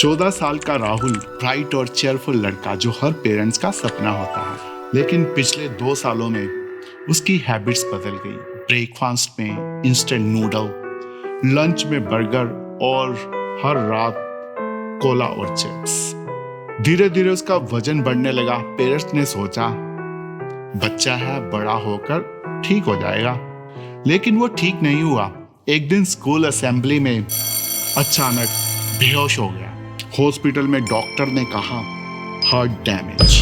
14 साल का राहुल ब्राइट और चेयरफुल लड़का जो हर पेरेंट्स का सपना होता है, लेकिन पिछले 2 सालों में उसकी हैबिट्स बदल गई। ब्रेकफास्ट में इंस्टेंट नूडल, लंच में बर्गर और हर रात कोला और चिप्स। धीरे धीरे उसका वजन बढ़ने लगा। पेरेंट्स ने सोचा बच्चा है, बड़ा होकर ठीक हो जाएगा, लेकिन वो ठीक नहीं हुआ। एक दिन स्कूल असेंबली में अचानक बेहोश हो गया। हॉस्पिटल में डॉक्टर ने कहा हार्ट डैमेज।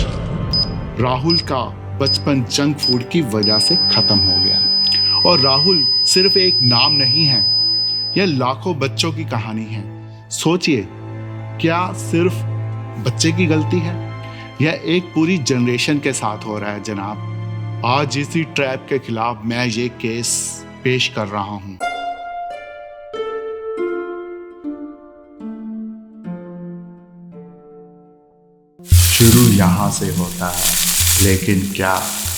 राहुल का बचपन जंक फूड की वजह से खत्म हो गया। और राहुल सिर्फ एक नाम नहीं है, यह लाखों बच्चों की कहानी है। सोचिए, क्या सिर्फ बच्चे की गलती है? यह एक पूरी जनरेशन के साथ हो रहा है जनाब। आज इसी ट्रैप के खिलाफ मैं ये केस पेश कर रहा हूं। शुरू यहाँ से होता है, लेकिन क्या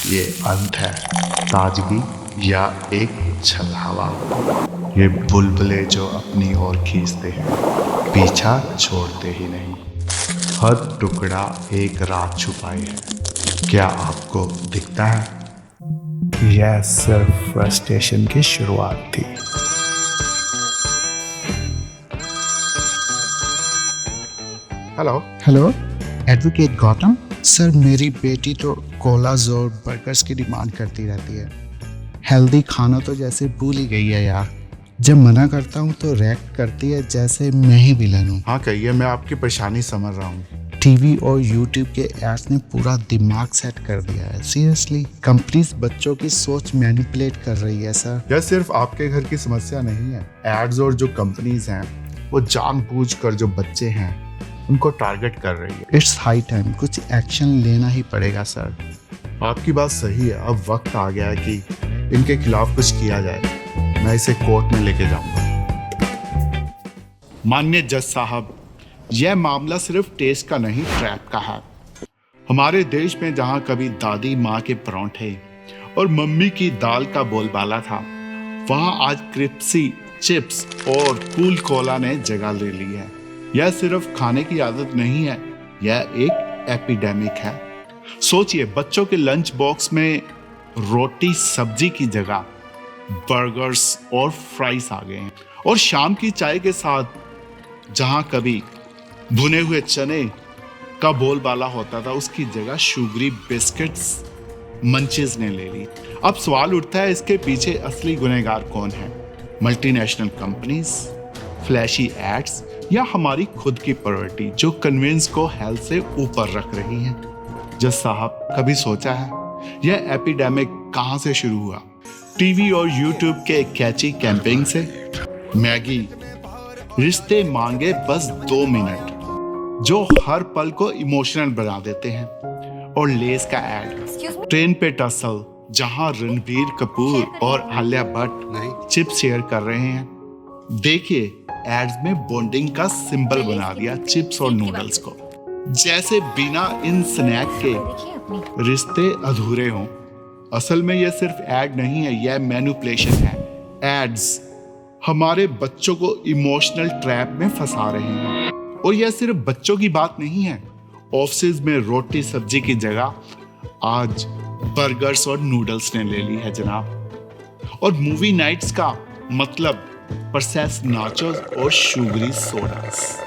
ये अंत है? ताजगी या एक छलावा? ये बुलबुले जो अपनी ओर खींचते हैं, पीछा छोड़ते ही नहीं। हर टुकड़ा एक रात छुपाई है। क्या आपको दिखता है? यह सिर्फ फ्रस्ट्रेशन की शुरुआत थी। Hello, advocate Gautam sir. मेरी बेटी तो कोलाज और बर्गर्स की डिमांड करती रहती है। हेल्दी खाना तो जैसे भूल ही गई है यार। जब मना करता हूँ तो रिएक्ट करती है जैसे मैं ही विलन हूँ। हाँ कहिए, मैं आपकी परेशानी समझ रहा हूँ। टीवी और यूट्यूब के एड्स ने पूरा दिमाग सेट कर दिया है। सीरियसली, कंपनीज बच्चों की सोच मैनिपुलेट कर रही है सर। यह सिर्फ आपके घर की समस्या नहीं है। एड्स और जो कंपनीज हैं वो जानबूझकर जो बच्चे हैं उनको टारगेट कर रही है। इट्स हाई टाइम, कुछ एक्शन लेना ही पड़ेगा सर। आपकी बात सही है। अब वक्त आ गया है कि इनके खिलाफ कुछ किया जाए। मैं इसे कोर्ट में लेके जाऊंगा। माननीय जज साहब, यह मामला सिर्फ टेस्ट का नहीं, ट्रैप का है। हमारे देश में जहां कभी दादी माँ के परांठे और मम्मी की दाल का बोलबाला था, वहां आज क्रिस्पी चिप्स और कूल कोला ने जगह ले ली है। यह सिर्फ खाने की आदत नहीं है, यह एक एपिडेमिक है। सोचिए, बच्चों के लंच बॉक्स में रोटी सब्जी की जगह बर्गर्स और फ्राइज आ गए हैं। और शाम की चाय के साथ जहां कभी भुने हुए चने का बोलबाला होता था, उसकी जगह शुगरी बिस्किट्स मंचेस ने ले ली। अब सवाल उठता है, इसके पीछे असली गुनहगार कौन है? मल्टीनेशनल कंपनीज, फ्लैशी एड्स या हमारी खुद की प्रायोरिटी जो कन्वेंस को हेल्थ से ऊपर रख रही है? जज साहब, कभी सोचा है यह एपिडेमिक कहां से शुरू हुआ? टीवी और यूट्यूब के कैची कैंपेन से? मैगी, रिश्ते मांगे बस 2 मिनट, जो हर पल को इमोशनल बना देते हैं। और लेस का एड, ट्रेन पे टसल, जहां रणबीर कपूर और आलिया भट्ट चिप्स शेयर कर रहे हैं। देखिए, एड्स में बॉन्डिंग का सिंबल बना दिया चिप्स और नूडल्स को, जैसे बिना इन स्नैक के रिश्ते अधूरे हों। असल में यह सिर्फ एड नहीं है, यह मैनिपुलेशन है। एड्स हमारे बच्चों को इमोशनल ट्रैप में फंसा रहे हैं। और यह सिर्फ बच्चों की बात नहीं है। ऑफिस में रोटी सब्जी की जगह आज बर्गर्स और नूडल्स ने ले ली है जनाब। और मूवी नाइट्स का मतलब प्रोसेस्ड नाचोस और शुगरी सोडास।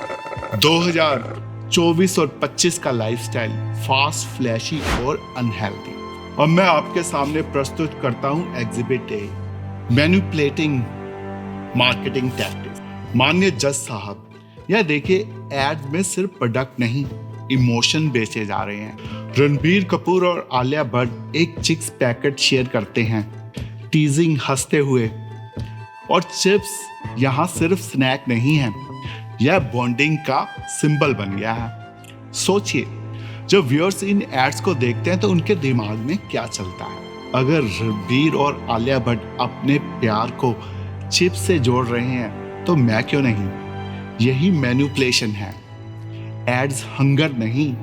2024 और 25 का लाइफस्टाइल फास्ट, फ्लैशी और अनहेल्दी। और मैं आपके सामने प्रस्तुत करता हूं exhibit A, manipulating marketing tactics. माननीय जज साहब, यह देखिए, एड में सिर्फ प्रोडक्ट नहीं, इमोशन बेचे जा रहे हैं। रणबीर कपूर और आलिया भट्ट एक चिप्स पैकेट शेयर करते हैं, टीजिंग हंसते हुए। और चिप्स यहाँ सिर्फ स्नैक नहीं है, यह बॉन्डिंग का सिंबल बन गया है। सोचिए, जब व्यूअर्स इन एड्स को देखते हैं तो उनके दिमाग में क्या चलता है? अगर रणबीर और आलिया भट्ट अपने प्यार को चिप्स से जोड़ रहे हैं तो मैं क्यों नहीं? यही मैनिपुलेशन है। एड्स हंगर नहीं,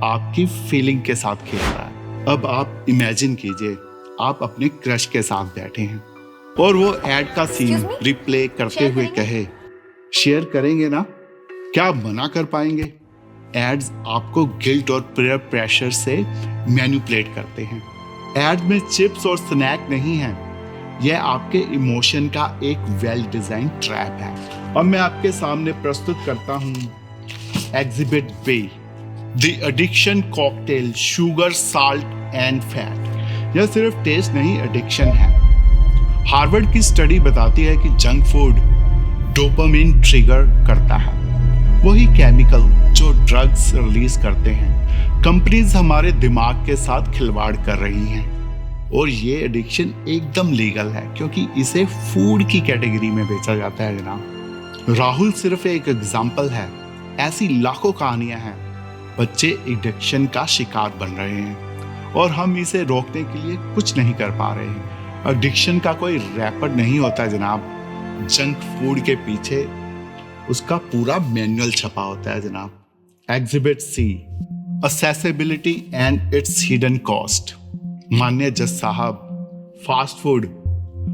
आपकी फीलिंग के साथ खेल रहा है। अब आप इमेजिन कीजिए, आप अपने क्रश के साथ बैठे हैं और वो एड का सीन रिप्ले करते हुए कहे, शेयर करेंगे ना? क्या आप मना कर पाएंगे? एड्स आपको गिल्ट और पीयर प्रेशर से मैनिपुलेट करते हैं। एड में चिप्स और स्नैक नहीं है, यह आपके इमोशन का एक वेल डिजाइन ट्रैप है। अब मैं आपके सामने प्रस्तुत करता हूं exhibit B, the addiction cocktail, sugar, salt and fat. यह सिर्फ टेस्ट नहीं, एडिक्शन है। हार्वर्ड की स्टडी बताती है कि जंक फूड डोपामिन ट्रिगर करता है, वही केमिकल जो ड्रग्स रिलीज करते हैं। कंपनीज हमारे दिमाग के साथ खिलवाड़ कर रही हैं और ये एडिक्शन एकदम लीगल है क्योंकि इसे फूड की कैटेगरी में बेचा जाता है जनाब। राहुल सिर्फ एक एग्जाम्पल है, ऐसी लाखों कहानियां हैं। बच्चे एडिक्शन का शिकार बन रहे हैं और हम इसे रोकने के लिए कुछ नहीं कर पा रहे हैं। एडिक्शन का कोई रैपर नहीं होता जनाब, जंक फूड के पीछे उसका पूरा मैनुअल छपा होता है जनाब। Exhibit C, accessibility and its hidden cost. माननीय जज साहब, फास्ट फूड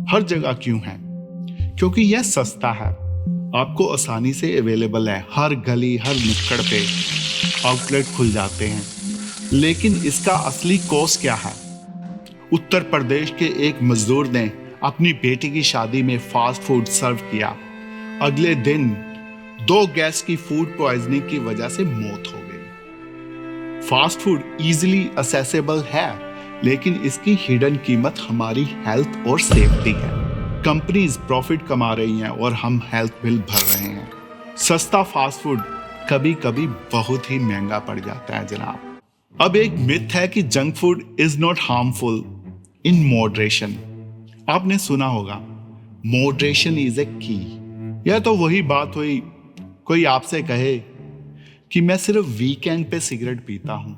हर जगह क्यों है? क्योंकि यह सस्ता है, आपको आसानी से अवेलेबल है। हर गली, हर नुक्कड़ पे आउटलेट खुल जाते हैं। लेकिन इसका असली कॉस्ट क्या है? उत्तर प्रदेश के एक मजदूर ने अपनी बेटी की शादी में फास्ट फूड सर्व किया। अगले दिन 2 गेस्ट की फूड पॉइजनिंग की वजह से मौत हो गई। फास्ट फूड इजीली एक्सेसिबल है, लेकिन इसकी हिडन कीमत हमारी हेल्थ और सेफ्टी है। कंपनीज प्रॉफिट कमा रही हैं और हम हेल्थ बिल भर रहे हैं। सस्ता फास्ट फूड कभी कभी बहुत ही महंगा पड़ जाता है जनाब। अब एक मिथ है कि junk food is not harmful in moderation. आपने सुना होगा, मॉडरेशन इज ए की। यह तो वही बात हुई, कोई आपसे कहे कि मैं सिर्फ वीकेंड पे सिगरेट पीता हूं,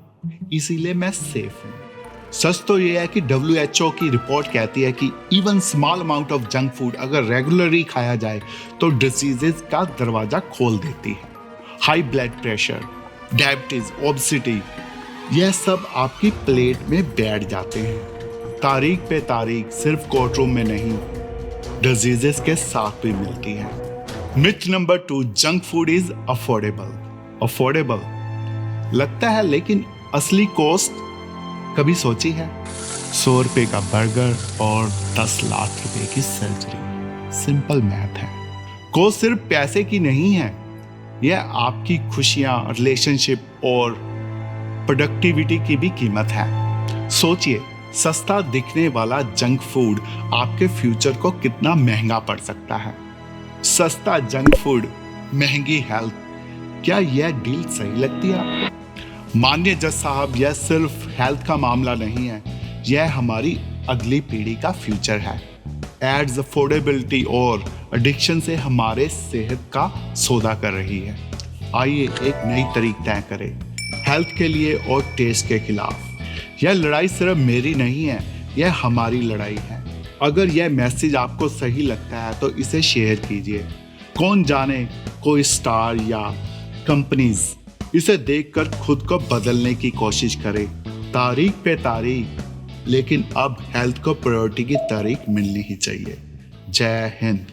इसीलिए मैं सेफ हूं। सच तो यह है कि WHO की रिपोर्ट कहती है कि even small amount of junk food अगर रेगुलरली खाया जाए तो डिजीजेस का दरवाजा खोल देती है। High blood pressure, diabetes, obesity, यह सब आपकी प्लेट में बैठ जाते हैं। तारीख पे तारीख, सिर्फ कोर्ट रूम में नहीं, डिजीजेस के साथ भी मिलती है। Myth number 2, junk food is affordable. Affordable लगता है, लेकिन असली कॉस्ट कभी सोची है? 100 रुपए का बर्गर और 10 लाख रुपए की सर्जरी। सिंपल मैथ है। कॉस्ट सिर्फ पैसे की नहीं है, यह आपकी खुशियां, रिलेशनशिप और प्रोडक्टिविटी की भी कीमत है। सोचिए, सस्ता दिखने वाला जंक फूड आपके फ्यूचर को कितना महंगा पड़ सकता है। सस्ता जंक फूड, महंगी हेल्थ, क्या यह डील सही लगती है आपको? माननीय जज साहब, यह सिर्फ हेल्थ का मामला नहीं है, यह हमारी अगली पीढ़ी का फ्यूचर है। एड्स, अफोर्डेबिलिटी और एडिक्शन से हमारे सेहत का सौदा कर रही है। आइए एक नई तारीख तय करें, हेल्थ के लिए और टेस्ट के खिलाफ। यह लड़ाई सिर्फ मेरी नहीं है, यह हमारी लड़ाई है। अगर यह मैसेज आपको सही लगता है तो इसे शेयर कीजिए। कौन जाने कोई स्टार या कंपनीज इसे देखकर खुद को बदलने की कोशिश करे। तारीख पे तारीख, लेकिन अब हेल्थ को प्रायोरिटी की तारीख मिलनी ही चाहिए। जय हिंद।